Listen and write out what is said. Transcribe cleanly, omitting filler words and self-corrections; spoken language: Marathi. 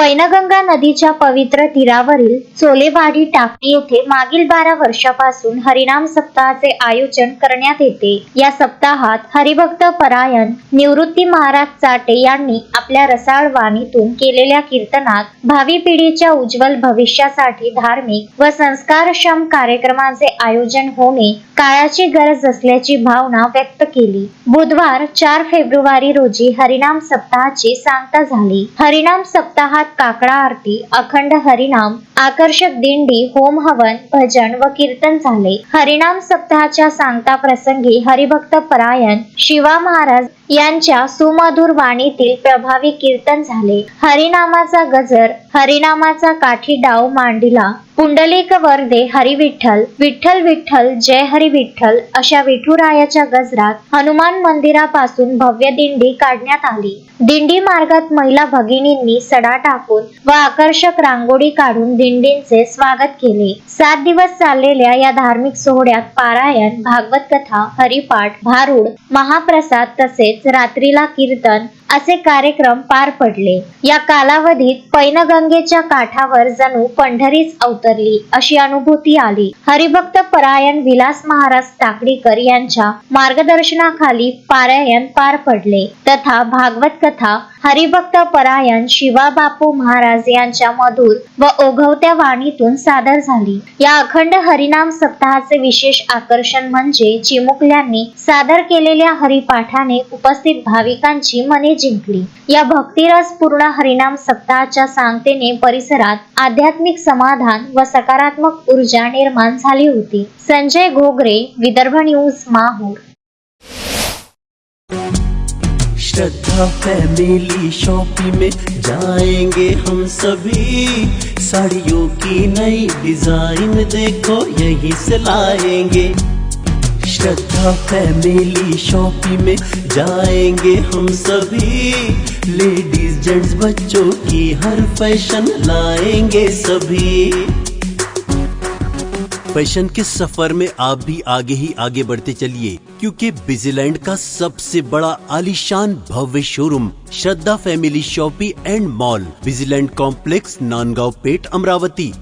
पैनगंगा नदीच्या पवित्र तीरावरील चोलेवाडी टाकळी येथे मागील 12 वर्षापासून हरिनाम सप्ताहाचे आयोजन करण्यात येते। या सप्ताहात हरिभक्त परायण निवृत्ती महाराज चाटे यांनी आपल्या रसाळ वाणीतून केलेल्या कीर्तनात भावी पिढीच्या उज्ज्वल भविष्यासाठी धार्मिक व संस्कारक्षम कार्यक्रमांचे आयोजन होणे काळाची गरज असल्याची भावना व्यक्त केली। बुधवार 4 फेब्रुवारी रोजी हरिनाम सप्ताहाची सांगता झाली। हरिनाम सप्ताहात काकडा आरती, अखंड हरिनाम, आकर्षक दिंडी, होम हवन, भजन व कीर्तन झाले। हरिनाम सप्ताहाच्या सांगता प्रसंगी हरिभक्त परायण शिवा महाराज यांच्या सुमधुर वाणीतील प्रभावी कीर्तन झाले। हरिनामाचा गजर, हरिनामाचा काठी डाव मांडिला, पुंडलिक वरदे हरी विठ्ठल, विठ्ठल विठ्ठल जय हरी विठ्ठल अशा विठुरायाच्या गजरात हनुमान मंदिरापासून भव्य दिंडी काढण्यात आली। दिंडी मार्गात महिला भगिनींनी सडा टाकून व आकर्षक रांगोळी काढून दिंडींचे स्वागत केले। 7 दिवस चाललेल्या या धार्मिक सोहळ्यात पारायण, भागवत कथा, हरिपाठ, भारुड, महाप्रसाद तसेच रात्रीला कीर्तन असे कार्यक्रम पार पडले। या कालावधीत पैनगंगेच्या काठावर जणू पंढरीच अवतरली अशी अनुभूती आली। हरिभक्त परायण विलास महाराज टाकळीकर यांच्या मार्गदर्शनाखाली पारायण पार पडले तथा भागवत कथा हरिभक्त परायण शिवा बापू महाराज यांच्या मधुर व ओघवत्या वाणीतून सादर झाली। या अखंड हरिनाम सप्ताहाचे विशेष आकर्षण म्हणजे चिमुकल्यांनी सादर केलेल्या हरिपाठाने उपस्थित भाविकांची मने जिंकली। या भक्तिरसपूर्ण हरिनाम सप्ताहाच्या सांगतेने परिसरात आध्यात्मिक समाधान व सकारात्मक ऊर्जा निर्माण झाली होती। संजय घोगरे, विदर्भ न्यूज, माहूर। श्रद्धा फैमिली शॉपिंग में जाएंगे हम सभी, साड़ियों की नई डिजाइन देखो यहीं से लाएंगे। श्रद्धा फैमिली शॉपिंग में जाएंगे हम सभी, लेडीज जेंट्स बच्चों की हर फैशन लाएंगे सभी। फैशन के सफर में आप भी आगे ही आगे बढ़ते चलिए, क्योंकि बिजीलैंड का सबसे बड़ा आलीशान भव्य showroom Shraddha family shopping and mall, Busyland complex, Nandgaon Peth, Amravati.